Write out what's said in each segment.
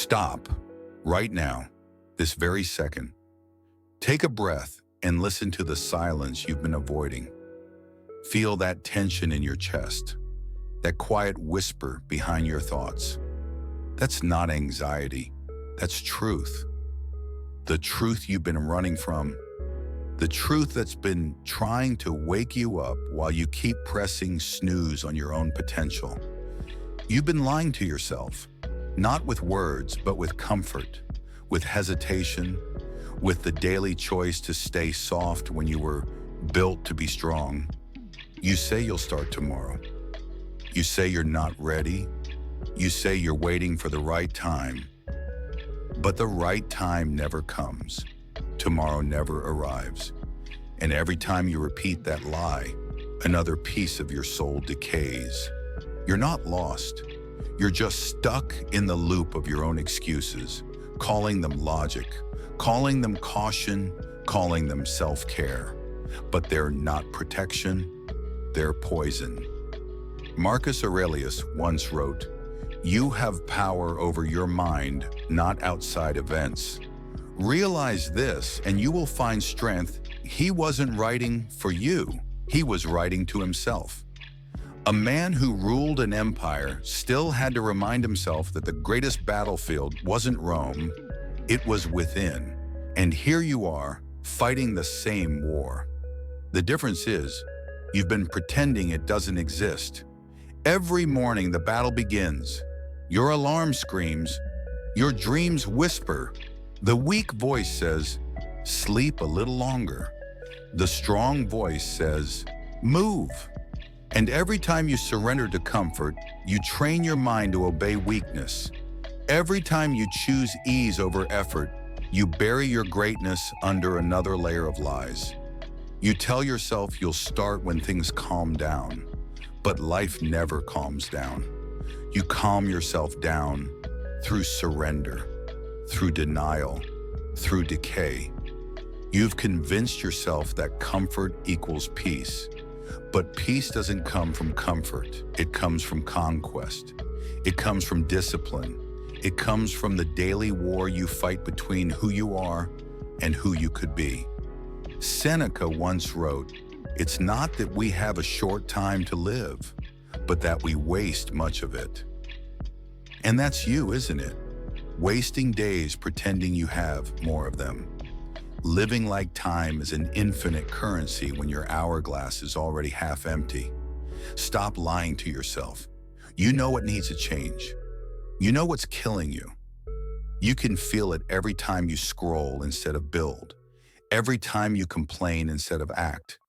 Stop right now, this very second. Take a breath and listen to the silence you've been avoiding. Feel that tension in your chest, that quiet whisper behind your thoughts. That's not anxiety, that's truth. The truth you've been running from, the truth that's been trying to wake you up while you keep pressing snooze on your own potential. You've been lying to yourself, not with words, but with comfort, with hesitation, with the daily choice to stay soft when you were built to be strong. You say you'll start tomorrow. You say you're not ready. You say you're waiting for the right time. But the right time never comes. Tomorrow never arrives. And every time you repeat that lie, another piece of your soul decays. You're not lost. You're just stuck in the loop of your own excuses, calling them logic, calling them caution, calling them self-care. But they're not protection, they're poison. Marcus Aurelius once wrote, "You have power over your mind, not outside events. Realize this and you will find strength." He wasn't writing for you, he was writing to himself. A man who ruled an empire still had to remind himself that the greatest battlefield wasn't Rome, it was within. And here you are, fighting the same war. The difference is, you've been pretending it doesn't exist. Every morning the battle begins. Your alarm screams, your dreams whisper. The weak voice says, "Sleep a little longer." The strong voice says, "Move." And every time you surrender to comfort, you train your mind to obey weakness. Every time you choose ease over effort, you bury your greatness under another layer of lies. You tell yourself you'll start when things calm down, but life never calms down. You calm yourself down through surrender, through denial, through decay. You've convinced yourself that comfort equals peace. But peace doesn't come from comfort. It comes from conquest. It comes from discipline. It comes from the daily war you fight between who you are and who you could be. Seneca once wrote, "It's not that we have a short time to live, but that we waste much of it." And that's you, isn't it? Wasting days pretending you have more of them. Living like time is an infinite currency when your hourglass is already half empty. Stop lying to yourself. You know what needs to change. You know what's killing you. You can feel it every time you scroll instead of build. Every time you complain instead of act.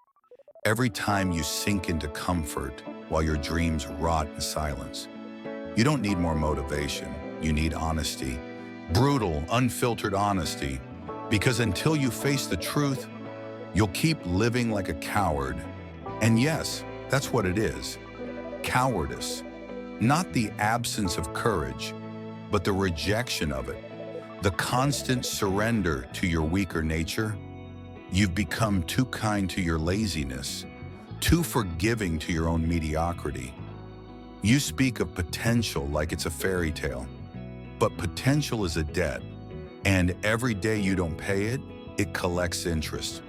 Every time you sink into comfort while your dreams rot in silence. You don't need more motivation. You need honesty. Brutal, unfiltered honesty. Because until you face the truth, you'll keep living like a coward. And yes, that's what it is. Cowardice. Not the absence of courage, but the rejection of it. The constant surrender to your weaker nature. You've become too kind to your laziness, too forgiving to your own mediocrity. You speak of potential like it's a fairy tale, but potential is a debt. And every day you don't pay it, it collects interest.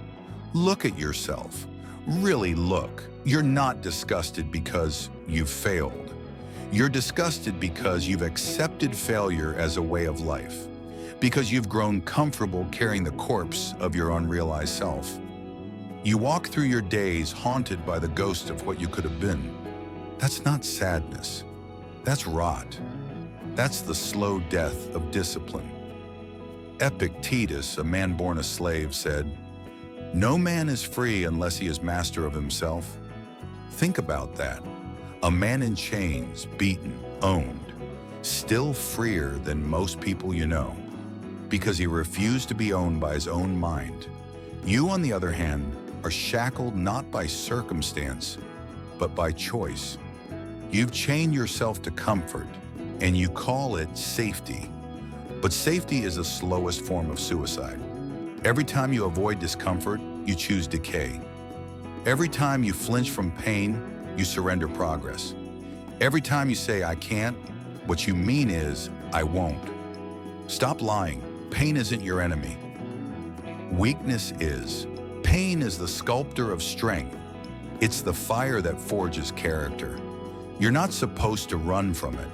Look at yourself. Really look. You're not disgusted because you've failed. You're disgusted because you've accepted failure as a way of life. Because you've grown comfortable carrying the corpse of your unrealized self. You walk through your days haunted by the ghost of what you could have been. That's not sadness. That's rot. That's the slow death of discipline. Epictetus, a man born a slave, said, "No man is free unless he is master of himself." Think about that. A man in chains, beaten, owned, still freer than most people you know, because he refused to be owned by his own mind. You, on the other hand, are shackled not by circumstance, but by choice. You've chained yourself to comfort, and you call it safety. But safety is the slowest form of suicide. Every time you avoid discomfort, you choose decay. Every time you flinch from pain, you surrender progress. Every time you say, "I can't," what you mean is, "I won't." Stop lying. Pain isn't your enemy. Weakness is. Pain is the sculptor of strength. It's the fire that forges character. You're not supposed to run from it.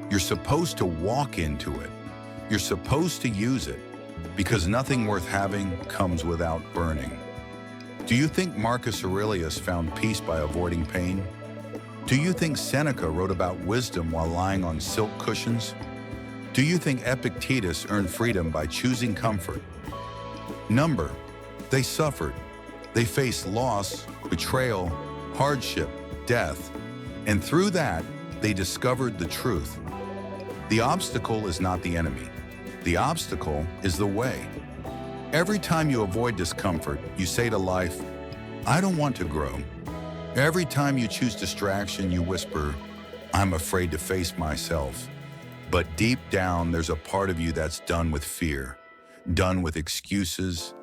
You're supposed to walk into it. You're supposed to use it, because nothing worth having comes without burning. Do you think Marcus Aurelius found peace by avoiding pain? Do you think Seneca wrote about wisdom while lying on silk cushions? Do you think Epictetus earned freedom by choosing comfort? They suffered. They faced loss, betrayal, hardship, death, and through that, they discovered the truth. The obstacle is not the enemy. The obstacle is the way. Every time you avoid discomfort, you say to life, I don't want to grow. Every time you choose distraction, you whisper, I'm afraid to face myself. But deep down, there's a part of you that's done with fear, done with excuses,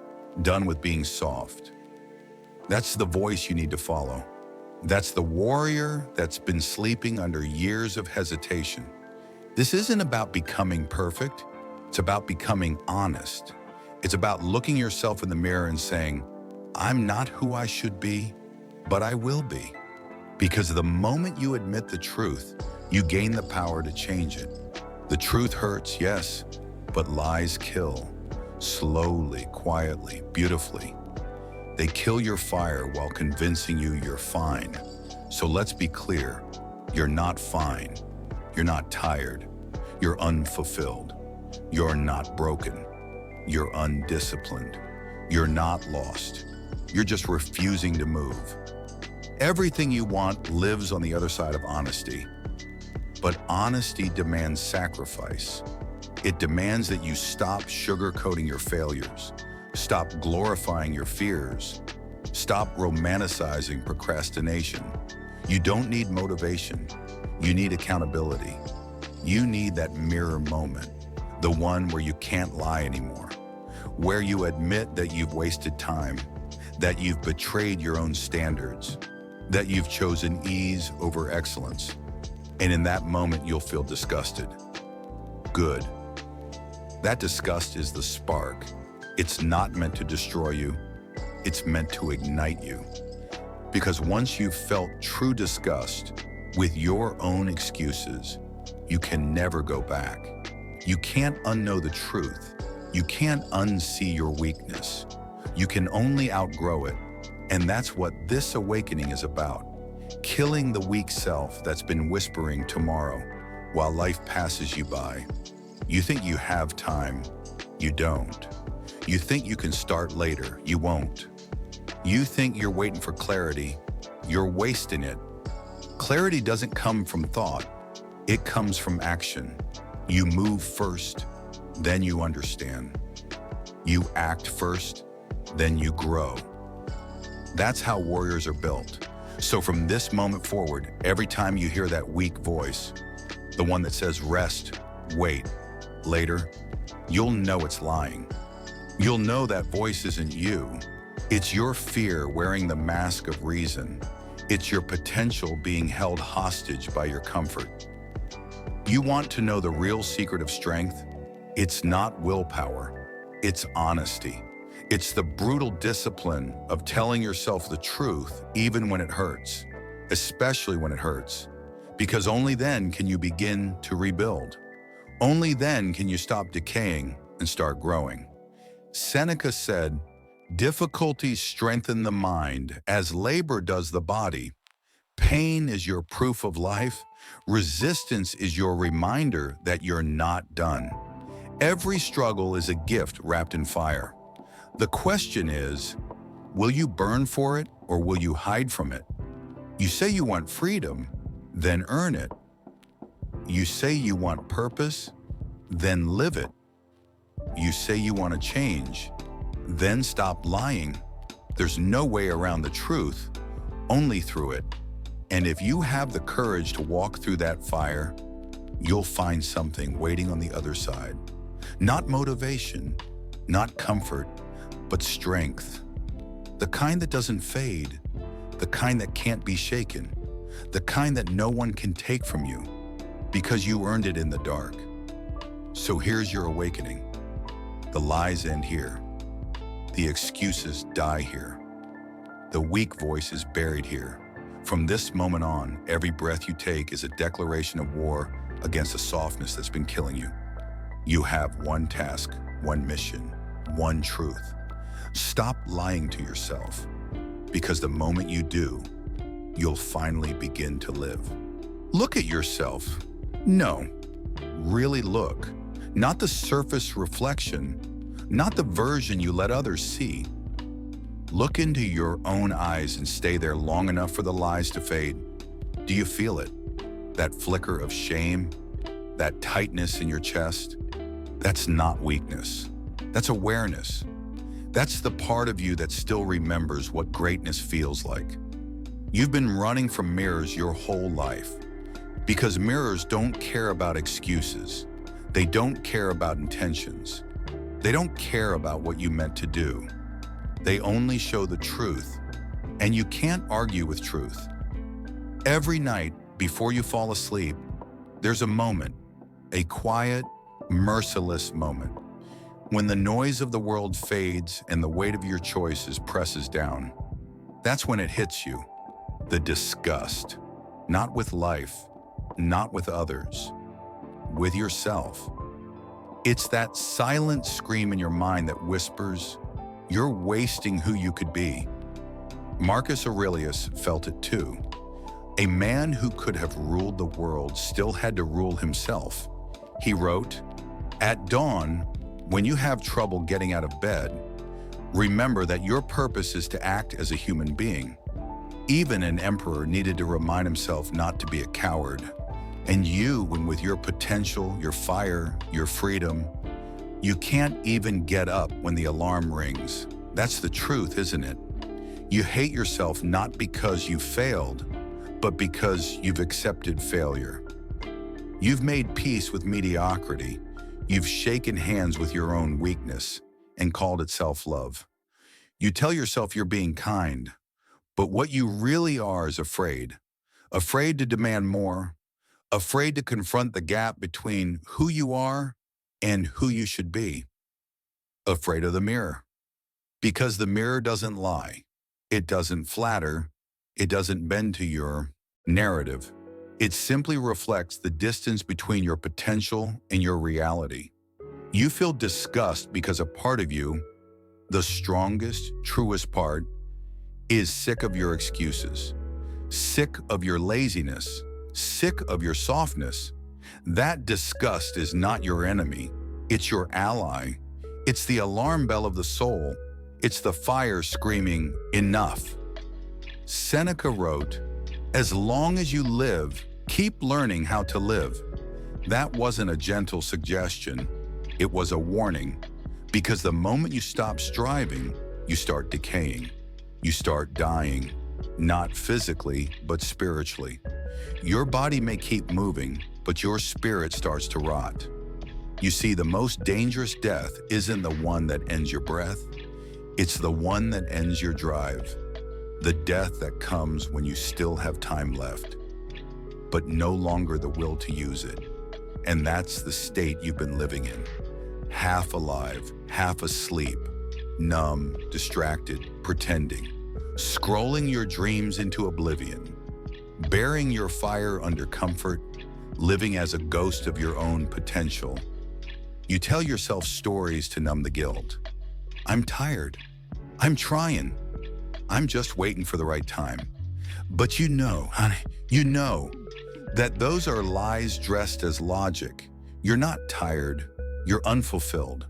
done with being soft. That's the voice you need to follow. That's the warrior that's been sleeping under years of hesitation. This isn't about becoming perfect. It's about becoming honest. It's about looking yourself in the mirror and saying, I'm not who I should be, but I will be. Because the moment you admit the truth, you gain the power to change it. The truth hurts, yes, but lies kill. Slowly, quietly, beautifully. They kill your fire while convincing you you're fine. So let's be clear, you're not fine. You're not tired. You're unfulfilled. You're not broken. You're undisciplined. You're not lost. You're just refusing to move. Everything you want lives on the other side of honesty. But honesty demands sacrifice. It demands that you stop sugarcoating your failures, stop glorifying your fears, stop romanticizing procrastination. You don't need motivation. You need accountability. You need that mirror moment, the one where you can't lie anymore, where you admit that you've wasted time, that you've betrayed your own standards, that you've chosen ease over excellence. And in that moment, you'll feel disgusted. Good. That disgust is the spark. It's not meant to destroy you. It's meant to ignite you. Because once you've felt true disgust with your own excuses, you can never go back. You can't unknow the truth. You can't unsee your weakness. You can only outgrow it. And that's what this awakening is about. Killing the weak self that's been whispering tomorrow while life passes you by. You think you have time. You don't. You think you can start later. You won't. You think you're waiting for clarity. You're wasting it. Clarity doesn't come from thought. It comes from action. You move first, then you understand. You act first, then you grow. That's how warriors are built. So from this moment forward, every time you hear that weak voice, the one that says rest, wait, later, you'll know it's lying. You'll know that voice isn't you. It's your fear wearing the mask of reason. It's your potential being held hostage by your comfort. You want to know the real secret of strength? It's not willpower. It's honesty. It's the brutal discipline of telling yourself the truth even when it hurts, especially when it hurts. Because only then can you begin to rebuild. Only then can you stop decaying and start growing. Seneca said, difficulties strengthen the mind as labor does the body. Pain is your proof of life. Resistance is your reminder that you're not done. Every struggle is a gift wrapped in fire. The question is, will you burn for it or will you hide from it? You say you want freedom, then earn it. You say you want purpose, then live it. You say you want to change, then stop lying. There's no way around the truth, only through it. And if you have the courage to walk through that fire, you'll find something waiting on the other side. Not motivation, not comfort, but strength. The kind that doesn't fade, the kind that can't be shaken, the kind that no one can take from you because you earned it in the dark. So here's your awakening. The lies end here. The excuses die here. The weak voice is buried here. From this moment on, every breath you take is a declaration of war against the softness that's been killing you. You have one task, one mission, one truth. Stop lying to yourself, because the moment you do, you'll finally begin to live. Look at yourself. No, really look. Not the surface reflection, not the version you let others see. Look into your own eyes and stay there long enough for the lies to fade. Do you feel it? That flicker of shame? That tightness in your chest? That's not weakness. That's awareness. That's the part of you that still remembers what greatness feels like. You've been running from mirrors your whole life, because mirrors don't care about excuses. They don't care about intentions. They don't care about what you meant to do. They only show the truth, and you can't argue with truth. Every night before you fall asleep, there's a moment, a quiet, merciless moment, when the noise of the world fades and the weight of your choices presses down. That's when it hits you, the disgust, not with life, not with others, with yourself. It's that silent scream in your mind that whispers, "You're wasting who you could be." Marcus Aurelius felt it too. A man who could have ruled the world still had to rule himself. He wrote, "At dawn, when you have trouble getting out of bed, remember that your purpose is to act as a human being." Even an emperor needed to remind himself not to be a coward. And you, when with your potential, your fire, your freedom, you can't even get up when the alarm rings. That's the truth, isn't it? You hate yourself not because you failed, but because you've accepted failure. You've made peace with mediocrity. You've shaken hands with your own weakness and called it self-love. You tell yourself you're being kind, but what you really are is afraid. Afraid to demand more, afraid to confront the gap between who you are and who you should be. Afraid of the mirror. Because the mirror doesn't lie. It doesn't flatter. It doesn't bend to your narrative. It simply reflects the distance between your potential and your reality. You feel disgust because a part of you, the strongest, truest part, is sick of your excuses, sick of your laziness, sick of your softness. That disgust is not your enemy. It's your ally. It's the alarm bell of the soul. It's the fire screaming, "Enough." Seneca wrote, "As long as you live, keep learning how to live." That wasn't a gentle suggestion. It was a warning, because the moment you stop striving, you start decaying. You start dying, not physically, but spiritually. Your body may keep moving, but your spirit starts to rot. You see, the most dangerous death isn't the one that ends your breath. It's the one that ends your drive. The death that comes when you still have time left, but no longer the will to use it. And that's the state you've been living in. Half alive, half asleep, numb, distracted, pretending, scrolling your dreams into oblivion, burying your fire under comfort, living as a ghost of your own potential. You tell yourself stories to numb the guilt. "I'm tired. I'm trying. I'm just waiting for the right time." But you know, honey, you know that those are lies dressed as logic. You're not tired. You're unfulfilled.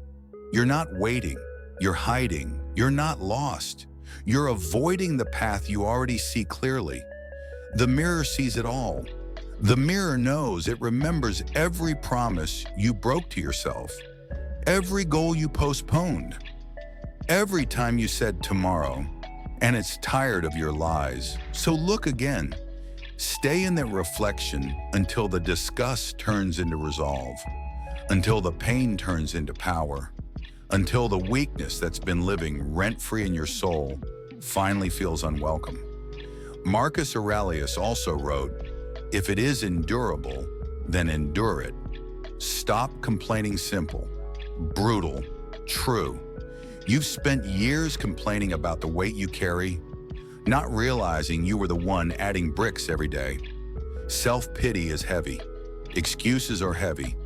You're not waiting. You're hiding. You're not lost. You're avoiding the path you already see clearly. The mirror sees it all. The mirror knows, it remembers every promise you broke to yourself, every goal you postponed, every time you said tomorrow, and it's tired of your lies. So look again. Stay in that reflection until the disgust turns into resolve, until the pain turns into power, until the weakness that's been living rent-free in your soul finally feels unwelcome. Marcus Aurelius also wrote, "If it is endurable, then endure it." Stop complaining. Simple, brutal, true. You've spent years complaining about the weight you carry, not realizing you were the one adding bricks every day. Self-pity is heavy. Excuses are heavy.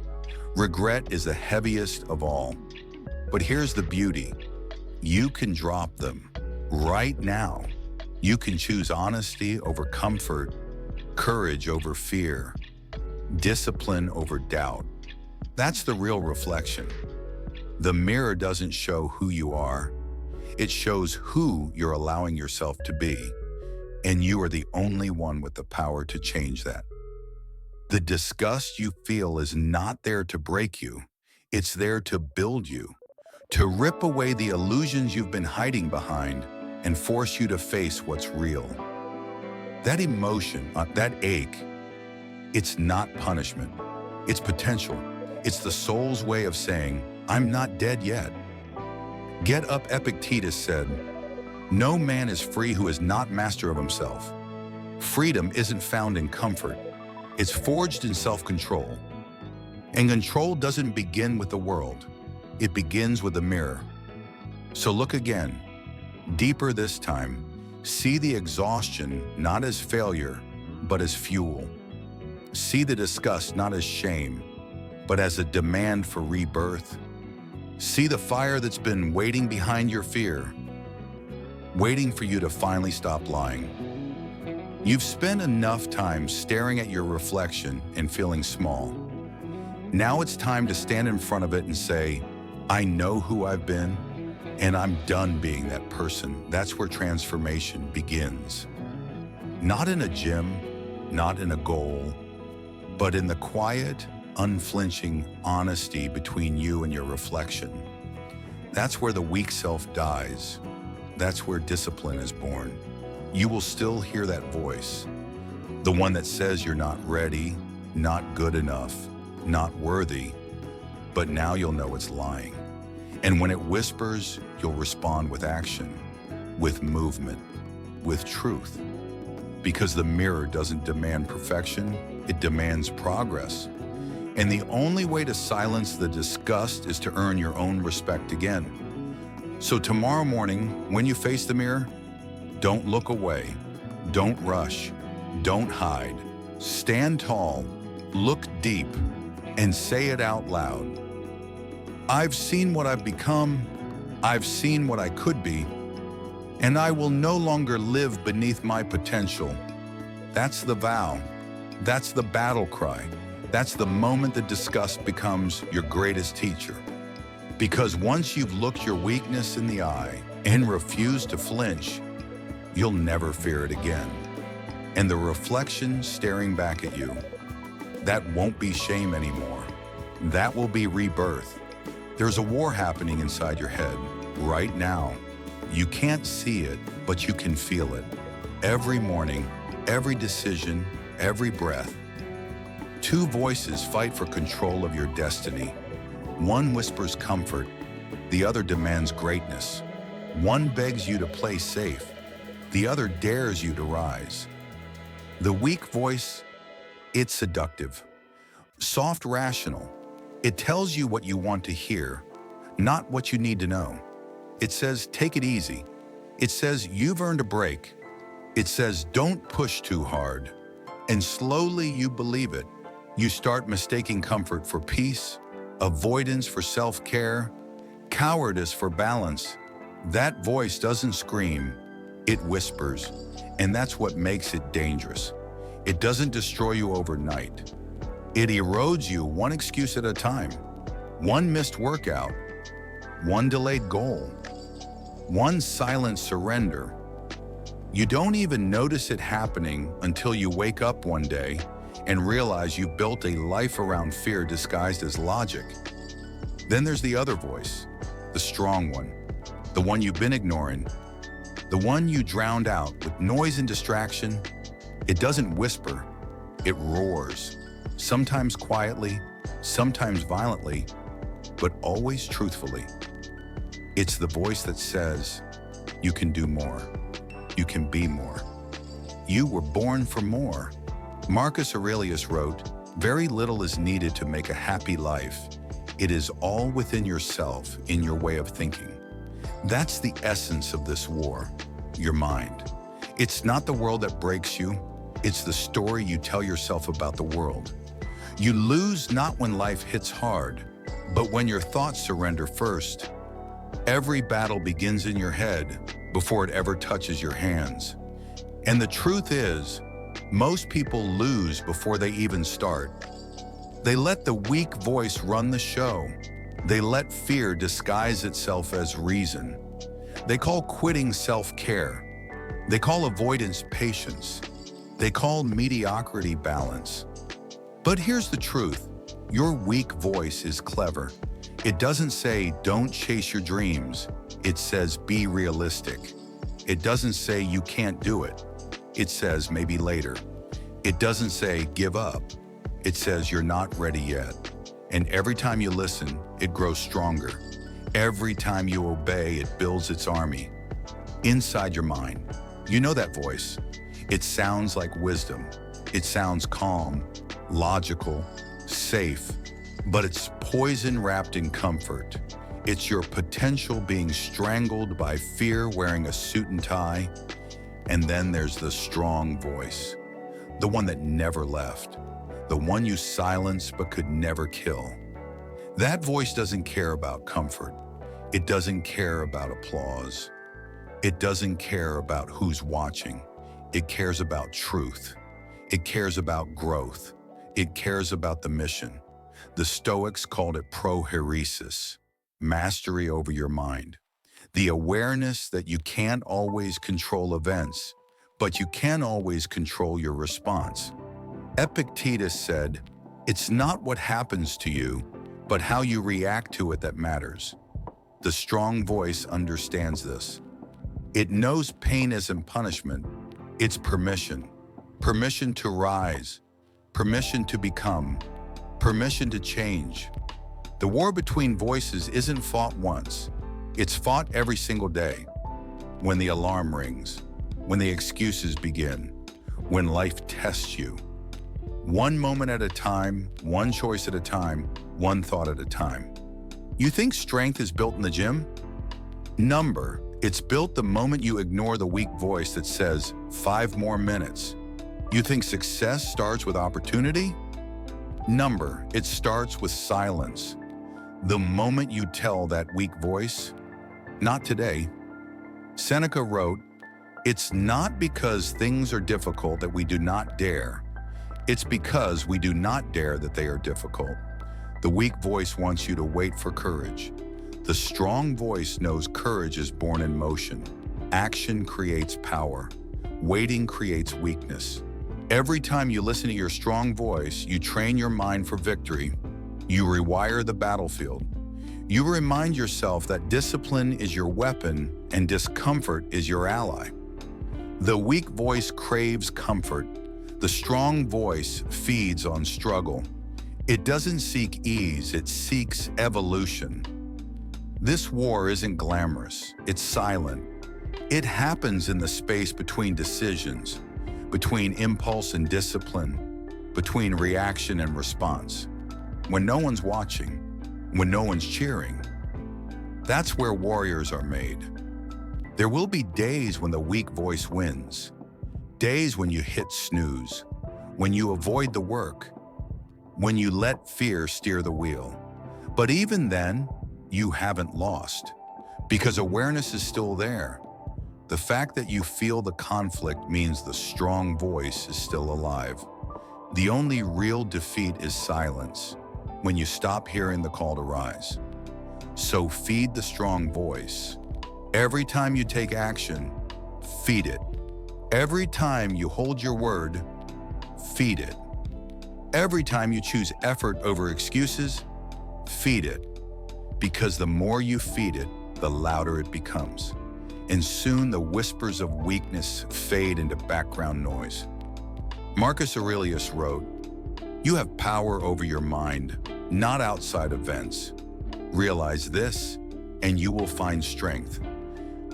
Regret is the heaviest of all. But here's the beauty. You can drop them right now. You can choose honesty over comfort, courage over fear, discipline over doubt. That's the real reflection. The mirror doesn't show who you are. It shows who you're allowing yourself to be. And you are the only one with the power to change that. The disgust you feel is not there to break you. It's there to build you, to rip away the illusions you've been hiding behind and force you to face what's real. That emotion, that ache, it's not punishment. It's potential. It's the soul's way of saying, I'm not dead yet. Get up, Epictetus said, no man is free who is not master of himself. Freedom isn't found in comfort. It's forged in self-control. And control doesn't begin with the world. It begins with the mirror. So look again, deeper this time. See the exhaustion not as failure, but as fuel. See the disgust not as shame, but as a demand for rebirth. See the fire that's been waiting behind your fear, waiting for you to finally stop lying. You've spent enough time staring at your reflection and feeling small. Now it's time to stand in front of it and say, I know who I've been, and I'm done being that person. That's where transformation begins. Not in a gym, not in a goal, but in the quiet, unflinching honesty between you and your reflection. That's where the weak self dies. That's where discipline is born. You will still hear that voice, the one that says you're not ready, not good enough, not worthy, but now you'll know it's lying. And when it whispers, you'll respond with action, with movement, with truth. Because the mirror doesn't demand perfection, it demands progress. And the only way to silence the disgust is to earn your own respect again. So tomorrow morning, when you face the mirror, don't look away, don't rush, don't hide. Stand tall, look deep, and say it out loud. I've seen what I've become, I've seen what I could be, and I will no longer live beneath my potential. That's the vow. That's the battle cry. That's the moment the disgust becomes your greatest teacher. Because once you've looked your weakness in the eye and refused to flinch, you'll never fear it again. And the reflection staring back at you, that won't be shame anymore. That will be rebirth. There's a war happening inside your head right now. You can't see it, but you can feel it. Every morning, every decision, every breath. Two voices fight for control of your destiny. One whispers comfort, the other demands greatness. One begs you to play safe, the other dares you to rise. The weak voice, it's seductive. Soft, rational. It tells you what you want to hear, not what you need to know. It says, take it easy. It says, you've earned a break. It says, don't push too hard. And slowly you believe it. You start mistaking comfort for peace, avoidance for self-care, cowardice for balance. That voice doesn't scream, it whispers, and that's what makes it dangerous. It doesn't destroy you overnight. It erodes you one excuse at a time, one missed workout, one delayed goal, one silent surrender. You don't even notice it happening until you wake up one day and realize you've built a life around fear disguised as logic. Then there's the other voice, the strong one, the one you've been ignoring, the one you drowned out with noise and distraction. It doesn't whisper, it roars, sometimes quietly, sometimes violently, but always truthfully. It's the voice that says, you can do more, you can be more. You were born for more. Marcus Aurelius wrote, Very little is needed to make a happy life. It is all within yourself, in your way of thinking. That's the essence of this war, your mind. It's not the world that breaks you, it's the story you tell yourself about the world. You lose not when life hits hard, but when your thoughts surrender first. Every battle begins in your head before it ever touches your hands. And the truth is, most people lose before they even start. They let the weak voice run the show. They let fear disguise itself as reason. They call quitting self-care. They call avoidance patience. They call mediocrity balance. But here's the truth. Your weak voice is clever. It doesn't say, don't chase your dreams. It says, be realistic. It doesn't say you can't do it. It says maybe later. It doesn't say give up. It says you're not ready yet. And every time you listen, it grows stronger. Every time you obey, it builds its army. Inside your mind, you know that voice. It sounds like wisdom. It sounds calm, logical, safe, but it's poison wrapped in comfort. It's your potential being strangled by fear wearing a suit and tie. And then there's the strong voice, the one that never left, the one you silenced but could never kill. That voice doesn't care about comfort. It doesn't care about applause. It doesn't care about who's watching. It cares about truth. It cares about growth. It cares about the mission. The Stoics called it prohairesis, mastery over your mind. The awareness that you can't always control events, but you can always control your response. Epictetus said, "It's not what happens to you, but how you react to it that matters." The strong voice understands this. It knows pain isn't punishment, it's permission. Permission to rise, permission to become, permission to change. The war between voices isn't fought once. It's fought every single day. When the alarm rings, when the excuses begin, when life tests you. One moment at a time, one choice at a time, one thought at a time. You think strength is built in the gym? Number, it's built the moment you ignore the weak voice that says, 5 more minutes. You think success starts with opportunity? Number, it starts with silence. The moment you tell that weak voice, not today. Seneca wrote, "It's not because things are difficult that we do not dare. It's because we do not dare that they are difficult." The weak voice wants you to wait for courage. The strong voice knows courage is born in motion. Action creates power. Waiting creates weakness. Every time you listen to your strong voice, you train your mind for victory. You rewire the battlefield. You remind yourself that discipline is your weapon and discomfort is your ally. The weak voice craves comfort. The strong voice feeds on struggle. It doesn't seek ease, it seeks evolution. This war isn't glamorous, it's silent. It happens in the space between decisions, between impulse and discipline, between reaction and response. When no one's watching, when no one's cheering, that's where warriors are made. There will be days when the weak voice wins, days when you hit snooze, when you avoid the work, when you let fear steer the wheel. But even then, you haven't lost, because awareness is still there. The fact that you feel the conflict means the strong voice is still alive. The only real defeat is silence, when you stop hearing the call to rise. So feed the strong voice. Every time you take action, feed it. Every time you hold your word, feed it. Every time you choose effort over excuses, feed it. Because the more you feed it, the louder it becomes. And soon the whispers of weakness fade into background noise. Marcus Aurelius wrote, "You have power over your mind, not outside events. Realize this, and you will find strength."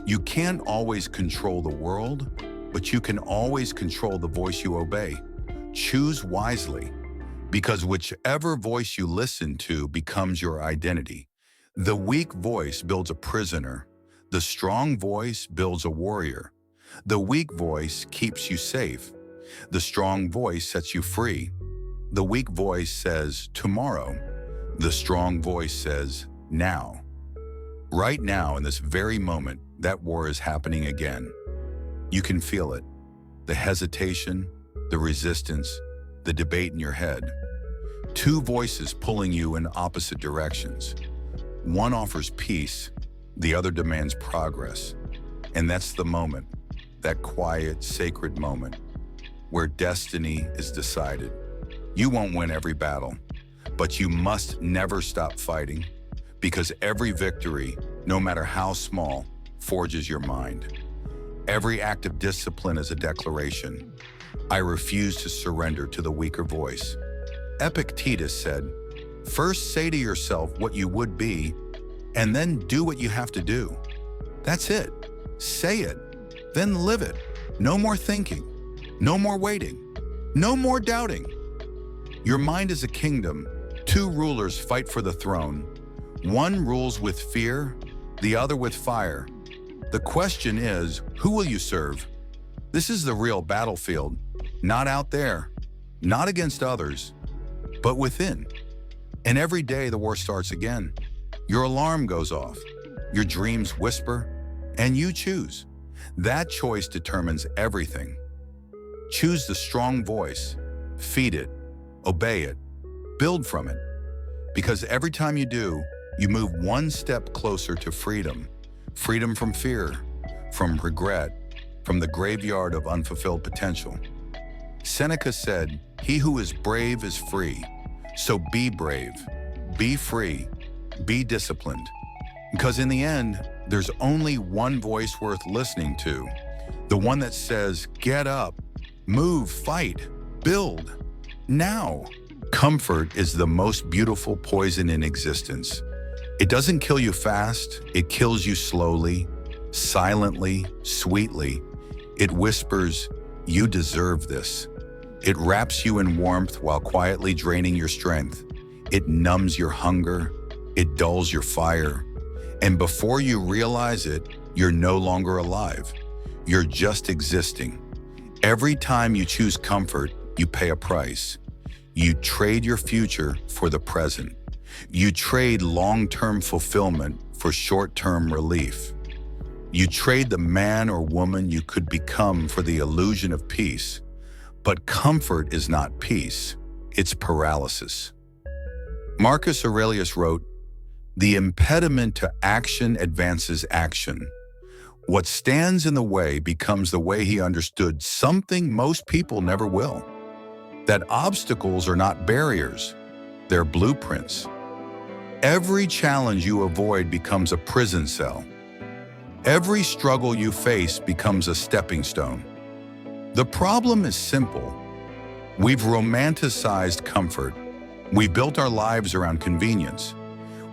You can't always control the world, but you can always control the voice you obey. Choose wisely. Because whichever voice you listen to becomes your identity. The weak voice builds a prisoner. The strong voice builds a warrior. The weak voice keeps you safe. The strong voice sets you free. The weak voice says, tomorrow. The strong voice says, now. Right now, in this very moment, that war is happening again. You can feel it. The hesitation, the resistance, the debate in your head. Two voices pulling you in opposite directions. One offers peace, the other demands progress. And that's the moment, that quiet, sacred moment, where destiny is decided. You won't win every battle, but you must never stop fighting, because every victory, no matter how small, forges your mind. Every act of discipline is a declaration. I refuse to surrender to the weaker voice. Epictetus said, first say to yourself what you would be, and then do what you have to do. That's it. Say it, then live it. No more thinking, no more waiting, no more doubting. Your mind is a kingdom. Two rulers fight for the throne. One rules with fear, the other with fire. The question is, who will you serve? This is the real battlefield, not out there, not against others, but within. And every day the war starts again. Your alarm goes off, your dreams whisper, and you choose. That choice determines everything. Choose the strong voice, feed it, obey it, build from it. Because every time you do, you move one step closer to freedom. Freedom from fear, from regret, from the graveyard of unfulfilled potential. Seneca said, he who is brave is free. So be brave, be free, be disciplined. Because in the end, there's only one voice worth listening to. The one that says, get up, move, fight, build, now. Comfort is the most beautiful poison in existence. It doesn't kill you fast, it kills you slowly, silently, sweetly. It whispers, you deserve this. It wraps you in warmth while quietly draining your strength. It numbs your hunger, it dulls your fire. And before you realize it, you're no longer alive. You're just existing. Every time you choose comfort, you pay a price. You trade your future for the present. You trade long-term fulfillment for short-term relief. You trade the man or woman you could become for the illusion of peace. But comfort is not peace, it's paralysis. Marcus Aurelius wrote, the impediment to action advances action. What stands in the way becomes the way he understood, something most people never will. That obstacles are not barriers, they're blueprints. Every challenge you avoid becomes a prison cell. Every struggle you face becomes a stepping stone. The problem is simple. We've romanticized comfort. We've built our lives around convenience.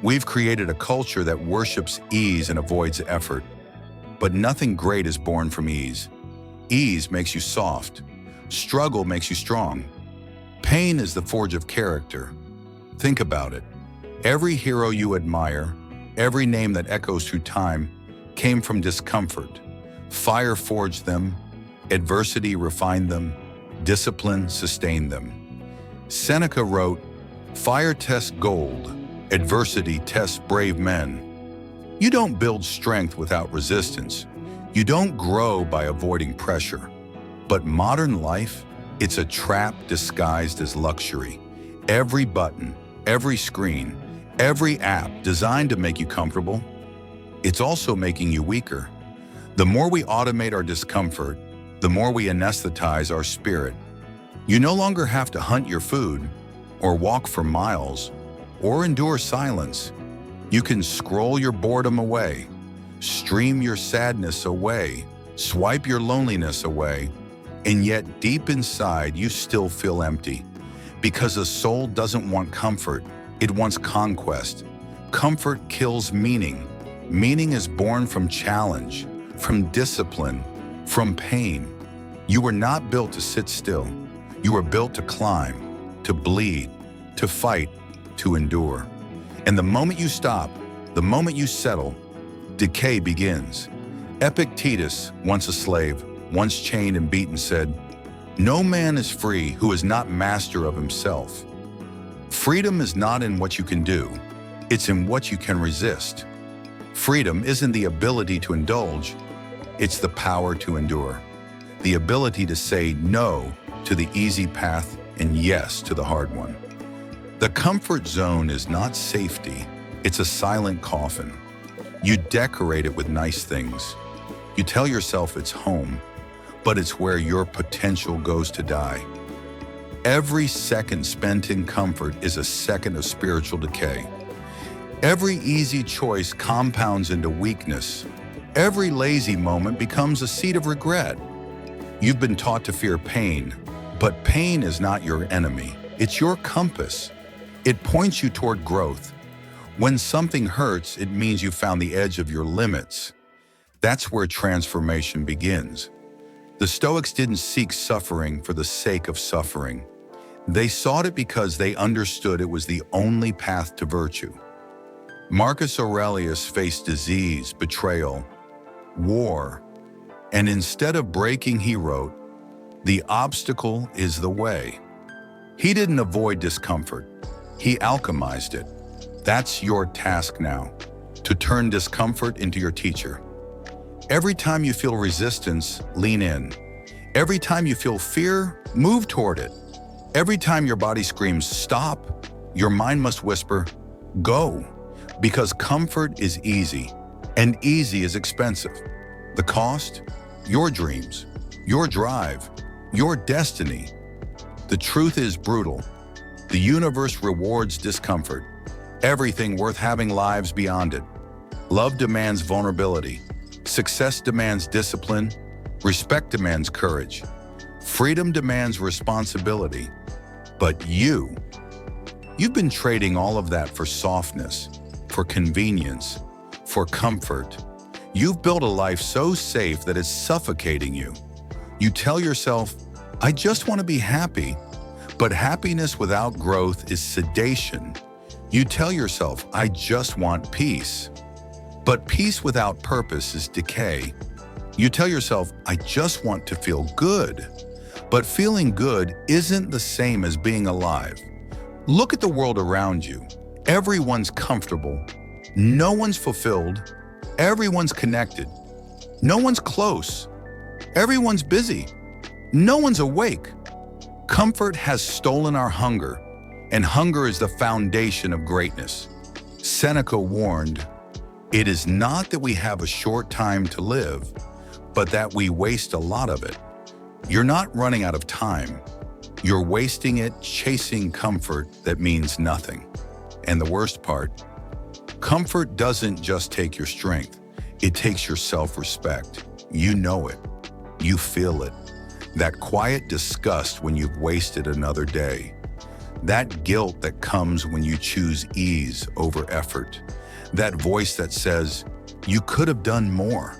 We've created a culture that worships ease and avoids effort. But nothing great is born from ease. Ease makes you soft. Struggle makes you strong. Pain is the forge of character. Think about it. Every hero you admire, every name that echoes through time, came from discomfort. Fire forged them, adversity refined them, discipline sustained them. Seneca wrote, fire tests gold, adversity tests brave men. You don't build strength without resistance. You don't grow by avoiding pressure. But modern life, it's a trap disguised as luxury. Every button, every screen, every app designed to make you comfortable, it's also making you weaker. The more we automate our discomfort, the more we anesthetize our spirit. You no longer have to hunt your food, or walk for miles, or endure silence. You can scroll your boredom away, stream your sadness away, swipe your loneliness away, and yet deep inside you still feel empty. Because a soul doesn't want comfort, it wants conquest. Comfort kills meaning. Meaning is born from challenge, from discipline, from pain. You were not built to sit still. You were built to climb, to bleed, to fight, to endure. And the moment you stop, the moment you settle, decay begins. Epictetus, once a slave, once chained and beaten, said, "No man is free who is not master of himself." Freedom is not in what you can do, it's in what you can resist. Freedom isn't the ability to indulge, it's the power to endure. The ability to say no to the easy path and yes to the hard one. The comfort zone is not safety, it's a silent coffin. You decorate it with nice things. You tell yourself it's home, but it's where your potential goes to die. Every second spent in comfort is a second of spiritual decay. Every easy choice compounds into weakness. Every lazy moment becomes a seed of regret. You've been taught to fear pain, but pain is not your enemy. It's your compass. It points you toward growth. When something hurts, it means you found the edge of your limits. That's where transformation begins. The Stoics didn't seek suffering for the sake of suffering. They sought it because they understood it was the only path to virtue. Marcus Aurelius faced disease, betrayal, war, and instead of breaking, he wrote, "The obstacle is the way." He didn't avoid discomfort, he alchemized it. That's your task now, to turn discomfort into your teacher. Every time you feel resistance, lean in. Every time you feel fear, move toward it. Every time your body screams, "Stop," your mind must whisper, "Go." Because comfort is easy, and easy is expensive. The cost? Your dreams, your drive, your destiny. The truth is brutal. The universe rewards discomfort. Everything worth having lives beyond it. Love demands vulnerability. Success demands discipline. Respect demands courage. Freedom demands responsibility. But you've been trading all of that for softness, for convenience, for comfort. You've built a life so safe that it's suffocating you. You tell yourself, "I just want to be happy," but happiness without growth is sedation. You tell yourself, "I just want peace," but peace without purpose is decay. You tell yourself, "I just want to feel good," but feeling good isn't the same as being alive. Look at the world around you. Everyone's comfortable. No one's fulfilled. Everyone's connected. No one's close. Everyone's busy. No one's awake. Comfort has stolen our hunger, and hunger is the foundation of greatness. Seneca warned, "It is not that we have a short time to live, but that we waste a lot of it." You're not running out of time. You're wasting it chasing comfort that means nothing. And the worst part, comfort doesn't just take your strength, it takes your self-respect. You know it. You feel it. That quiet disgust when you've wasted another day. That guilt that comes when you choose ease over effort. That voice that says, "You could have done more."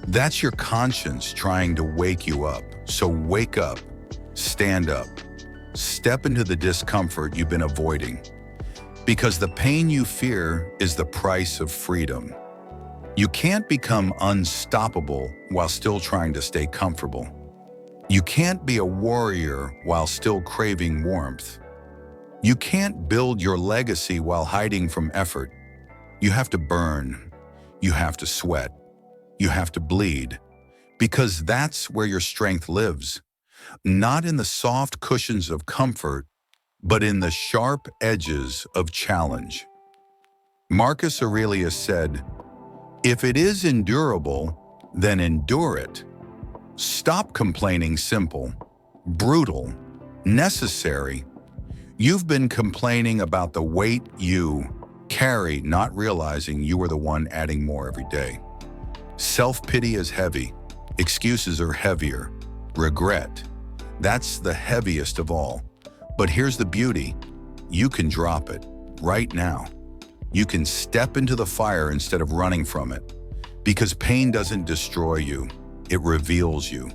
That's your conscience trying to wake you up. So wake up, stand up, step into the discomfort you've been avoiding. Because the pain you fear is the price of freedom. You can't become unstoppable while still trying to stay comfortable. You can't be a warrior while still craving warmth. You can't build your legacy while hiding from effort. You have to burn. You have to sweat. You have to bleed. Because that's where your strength lives. Not in the soft cushions of comfort, but in the sharp edges of challenge. Marcus Aurelius said, "If it is endurable, then endure it." Stop complaining simple, brutal, necessary. You've been complaining about the weight you carry, not realizing you are the one adding more every day. Self-pity is heavy. Excuses are heavier. Regret, that's the heaviest of all. But here's the beauty. You can drop it right now. You can step into the fire instead of running from it. Because pain doesn't destroy you, it reveals you.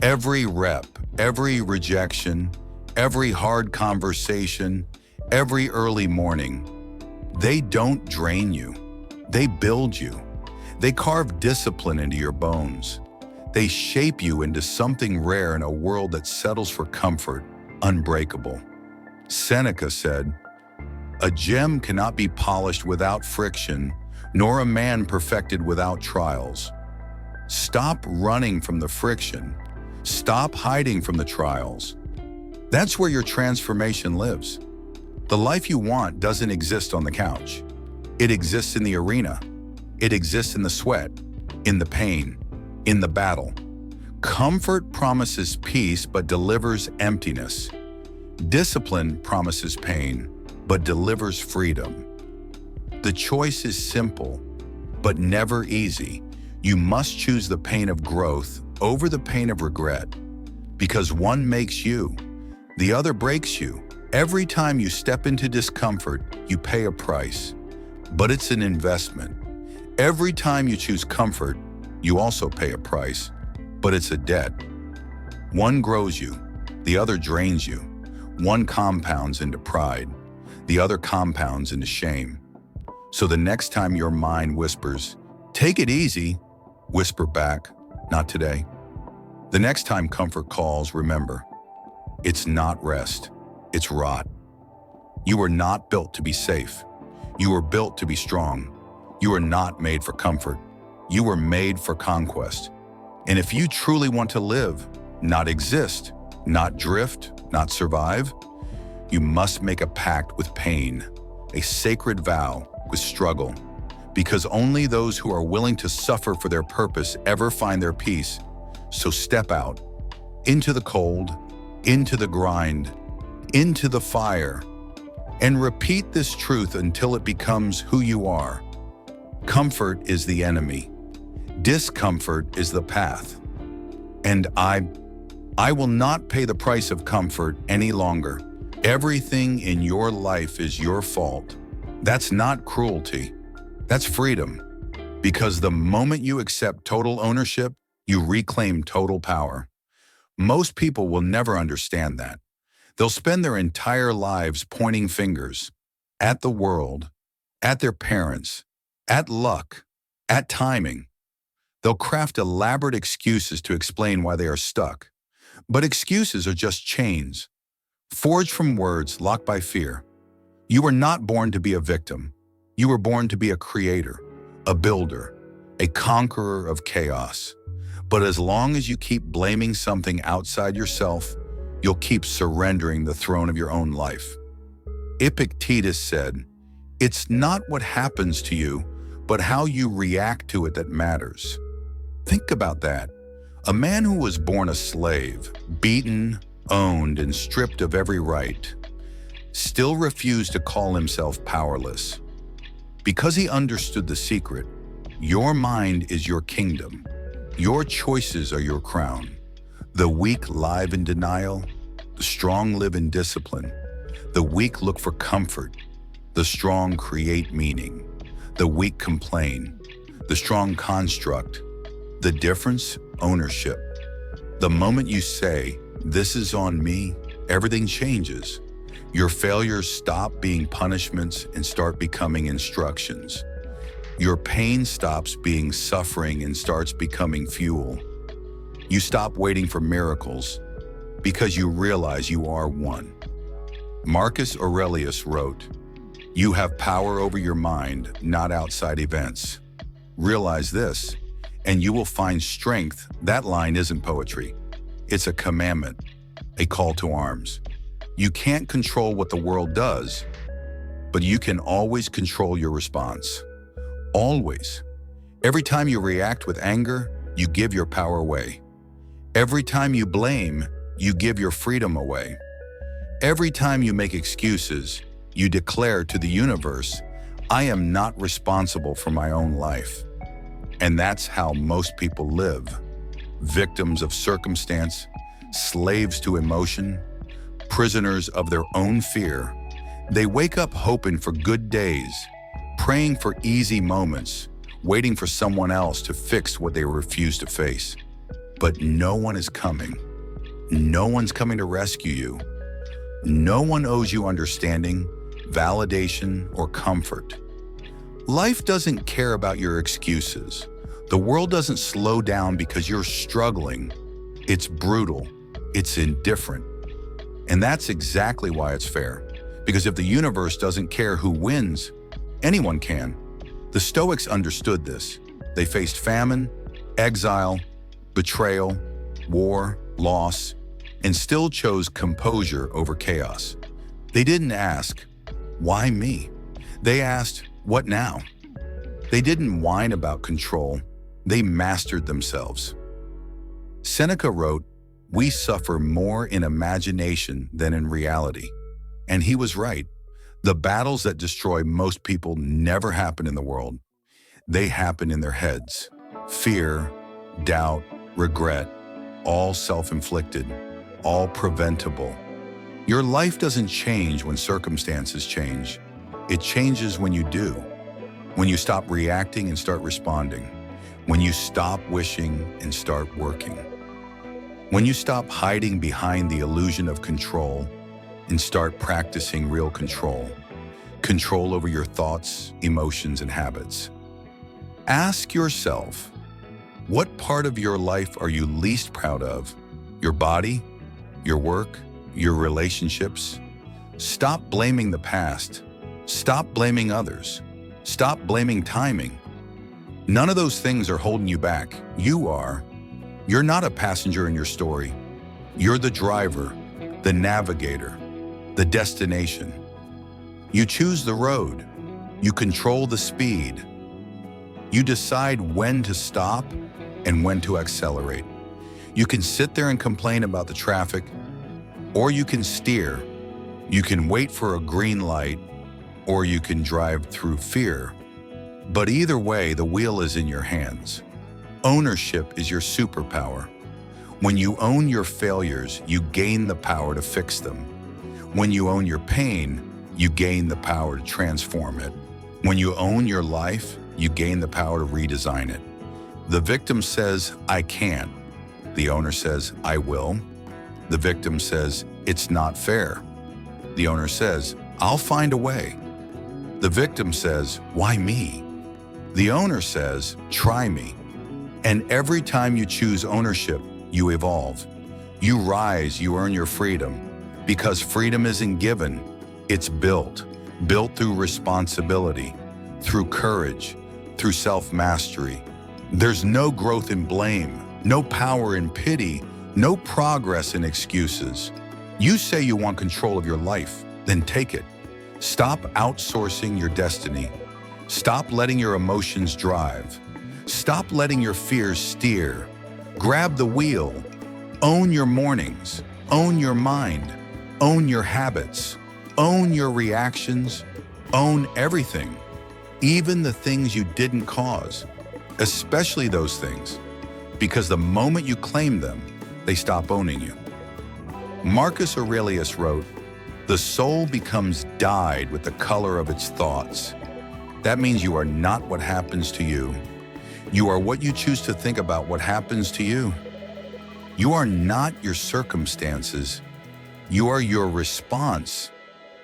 Every rep, every rejection, every hard conversation, every early morning. They don't drain you. They build you. They carve discipline into your bones. They shape you into something rare in a world that settles for comfort, unbreakable. Seneca said, "A gem cannot be polished without friction, nor a man perfected without trials." Stop running from the friction. Stop hiding from the trials. That's where your transformation lives. The life you want doesn't exist on the couch. It exists in the arena. It exists in the sweat, in the pain, in the battle. Comfort promises peace but delivers emptiness. Discipline promises pain but delivers freedom. The choice is simple, but never easy. You must choose the pain of growth over the pain of regret, because one makes you, the other breaks you. Every time you step into discomfort, you pay a price, but it's an investment. Every time you choose comfort, you also pay a price, but it's a debt. One grows you, the other drains you. One compounds into pride, the other compounds into shame. So the next time your mind whispers, "Take it easy," whisper back, "Not today." The next time comfort calls, remember, it's not rest, it's rot. You were not built to be safe. You were built to be strong. You were not made for comfort. You were made for conquest. And if you truly want to live, not exist, not drift, not survive, you must make a pact with pain, a sacred vow with struggle, because only those who are willing to suffer for their purpose ever find their peace. So step out, into the cold, into the grind, into the fire, and repeat this truth until it becomes who you are. Comfort is the enemy. Discomfort is the path. And I will not pay the price of comfort any longer. Everything in your life is your fault. That's not cruelty. That's freedom. Because the moment you accept total ownership, you reclaim total power. Most people will never understand that. They'll spend their entire lives pointing fingers at the world, at their parents, at luck, at timing. They'll craft elaborate excuses to explain why they are stuck. But excuses are just chains, forged from words locked by fear. You were not born to be a victim. You were born to be a creator, a builder, a conqueror of chaos. But as long as you keep blaming something outside yourself, you'll keep surrendering the throne of your own life. Epictetus said, "It's not what happens to you, but how you react to it that matters." Think about that. A man who was born a slave, beaten, owned, and stripped of every right, still refused to call himself powerless. Because he understood the secret, your mind is your kingdom. Your choices are your crown. The weak live in denial. The strong live in discipline. The weak look for comfort. The strong create meaning. The weak complain. The strong construct. The difference, ownership. The moment you say, "This is on me," everything changes. Your failures stop being punishments and start becoming instructions. Your pain stops being suffering and starts becoming fuel. You stop waiting for miracles because you realize you are one. Marcus Aurelius wrote, "You have power over your mind, not outside events. Realize this, and you will find strength." That line isn't poetry. It's a commandment, a call to arms. You can't control what the world does, but you can always control your response. Always. Every time you react with anger, you give your power away. Every time you blame, you give your freedom away. Every time you make excuses, you declare to the universe, "I am not responsible for my own life." And that's how most people live. Victims of circumstance, slaves to emotion, prisoners of their own fear. They wake up hoping for good days, praying for easy moments, waiting for someone else to fix what they refuse to face. But no one is coming. No one's coming to rescue you. No one owes you understanding, validation, or comfort. Life doesn't care about your excuses. The world doesn't slow down because you're struggling. It's brutal. It's indifferent. And that's exactly why it's fair. Because if the universe doesn't care who wins, anyone can. The Stoics understood this. They faced famine, exile, betrayal, war, loss, and still chose composure over chaos. They didn't ask, "Why me?" They asked, "What now?" They didn't whine about control. They mastered themselves. Seneca wrote, "We suffer more in imagination than in reality." And he was right. The battles that destroy most people never happen in the world. They happen in their heads. Fear, doubt, regret, all self-inflicted, all preventable. Your life doesn't change when circumstances change. It changes when you do. When you stop reacting and start responding. When you stop wishing and start working. When you stop hiding behind the illusion of control and start practicing real control. Control over your thoughts, emotions, and habits. Ask yourself, what part of your life are you least proud of? Your body? Your work? Your relationships? Stop blaming the past. Stop blaming others. Stop blaming timing. None of those things are holding you back. You are. You're not a passenger in your story. You're the driver, the navigator, the destination. You choose the road. You control the speed. You decide when to stop and when to accelerate. You can sit there and complain about the traffic, or you can steer. You can wait for a green light, or you can drive through fear. But either way, the wheel is in your hands. Ownership is your superpower. When you own your failures, you gain the power to fix them. When you own your pain, you gain the power to transform it. When you own your life, you gain the power to redesign it. The victim says, "I can't." The owner says, "I will." The victim says, "It's not fair." The owner says, "I'll find a way." The victim says, "Why me?" The owner says, "Try me." And every time you choose ownership, you evolve. You rise, you earn your freedom. Because freedom isn't given, it's built. Built through responsibility, through courage, through self-mastery. There's no growth in blame, no power in pity, no progress in excuses. You say you want control of your life, then take it. Stop outsourcing your destiny. Stop letting your emotions drive. Stop letting your fears steer. Grab the wheel. Own your mornings. Own your mind. Own your habits. Own your reactions. Own everything. Even the things you didn't cause. Especially those things. Because the moment you claim them, they stop owning you. Marcus Aurelius wrote, "The soul becomes dyed with the color of its thoughts." That means you are not what happens to you. You are what you choose to think about what happens to you. You are not your circumstances. You are your response.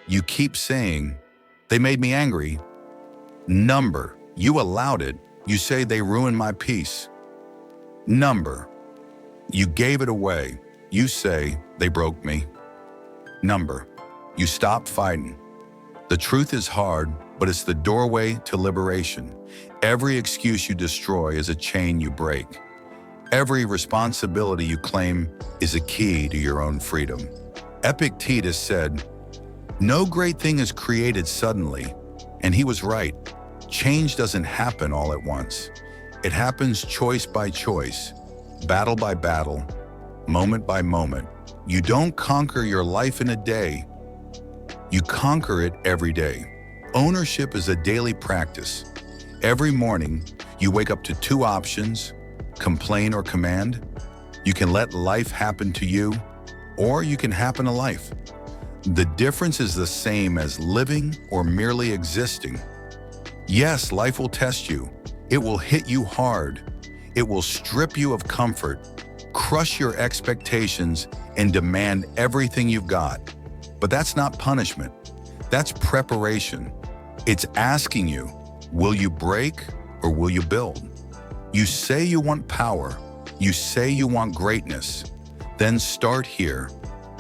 You keep saying, "They made me angry." Number, you allowed it. You say, "They ruined my peace." Number, you gave it away. You say, "They broke me." Number, you stop fighting. The truth is hard, but it's the doorway to liberation. Every excuse you destroy is a chain you break. Every responsibility you claim is a key to your own freedom. Epictetus said, "No great thing is created suddenly," and he was right. Change doesn't happen all at once. It happens choice by choice, battle by battle, moment by moment. You don't conquer your life in a day. You conquer it every day. Ownership is a daily practice. Every morning, you wake up to two options: complain or command. You can let life happen to you, or you can happen to life. The difference is the same as living or merely existing. Yes, life will test you. It will hit you hard. It will strip you of comfort, crush your expectations, and demand everything you've got. But that's not punishment. That's preparation. It's asking you, will you break or will you build? You say you want power. You say you want greatness. Then start here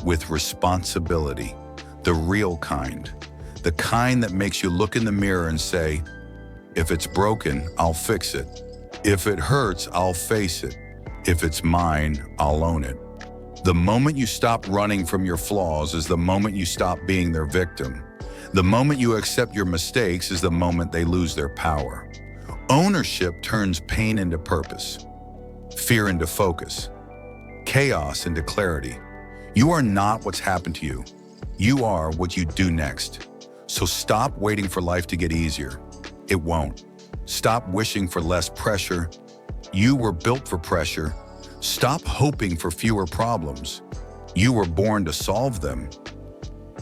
with responsibility, the real kind, the kind that makes you look in the mirror and say, if it's broken, I'll fix it. If it hurts, I'll face it. If it's mine, I'll own it. The moment you stop running from your flaws is the moment you stop being their victim. The moment you accept your mistakes is the moment they lose their power. Ownership turns pain into purpose, fear into focus, chaos into clarity. You are not what's happened to you. You are what you do next. So stop waiting for life to get easier. It won't. Stop wishing for less pressure. You were built for pressure. Stop hoping for fewer problems. You were born to solve them.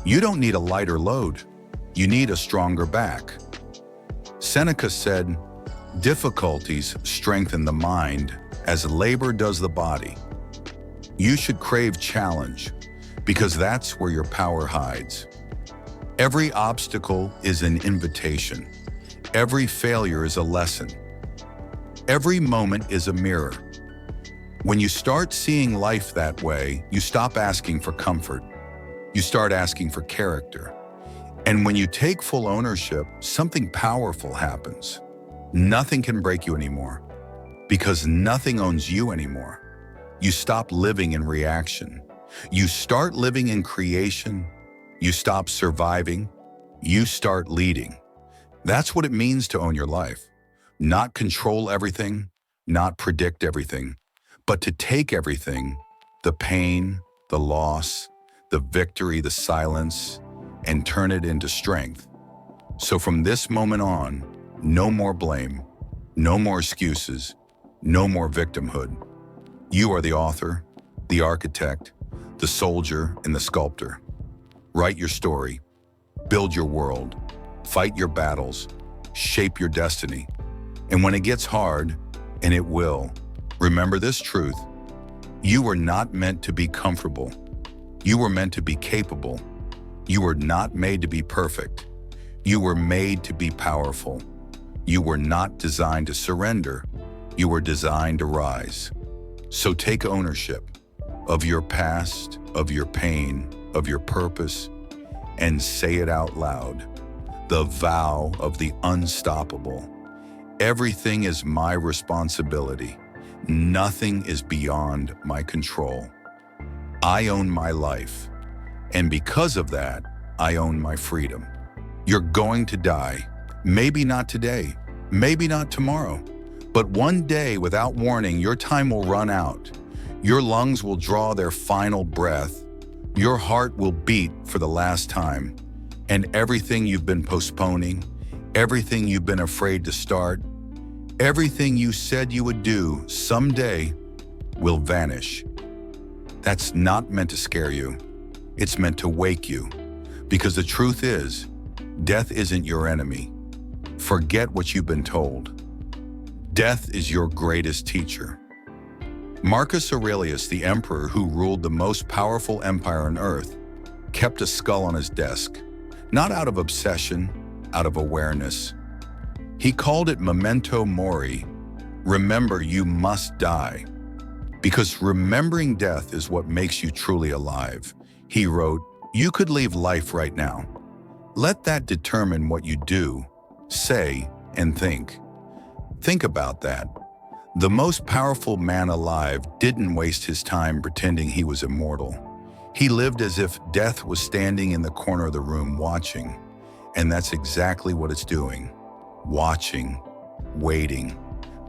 You don't need a lighter load. You need a stronger back. Seneca said, difficulties strengthen the mind as labor does the body. You should crave challenge because that's where your power hides. Every obstacle is an invitation. Every failure is a lesson. Every moment is a mirror. When you start seeing life that way, you stop asking for comfort. You start asking for character. And when you take full ownership, something powerful happens. Nothing can break you anymore because nothing owns you anymore. You stop living in reaction. You start living in creation. You stop surviving. You start leading. That's what it means to own your life. Not control everything, not predict everything, but to take everything, the pain, the loss, the victory, the silence, and turn it into strength. So from this moment on, no more blame, no more excuses, no more victimhood. You are the author, the architect, the soldier, and the sculptor. Write your story, build your world, fight your battles, shape your destiny. And when it gets hard, and it will, remember this truth. You were not meant to be comfortable. You were meant to be capable. You were not made to be perfect. You were made to be powerful. You were not designed to surrender. You were designed to rise. So take ownership of your past, of your pain, of your purpose, and say it out loud. The vow of the unstoppable. Everything is my responsibility. Nothing is beyond my control. I own my life. And because of that, I own my freedom. You're going to die. Maybe not today, maybe not tomorrow, but one day without warning, your time will run out. Your lungs will draw their final breath. Your heart will beat for the last time. And everything you've been postponing, everything you've been afraid to start, everything you said you would do someday will vanish. That's not meant to scare you. It's meant to wake you. Because the truth is, death isn't your enemy. Forget what you've been told. Death is your greatest teacher. Marcus Aurelius, the emperor who ruled the most powerful empire on earth, kept a skull on his desk, not out of obsession, out of awareness. He called it memento mori, remember you must die. Because remembering death is what makes you truly alive. He wrote, you could leave life right now. Let that determine what you do, say, and think. Think about that. The most powerful man alive didn't waste his time pretending he was immortal. He lived as if death was standing in the corner of the room watching. And that's exactly what it's doing. Watching, waiting,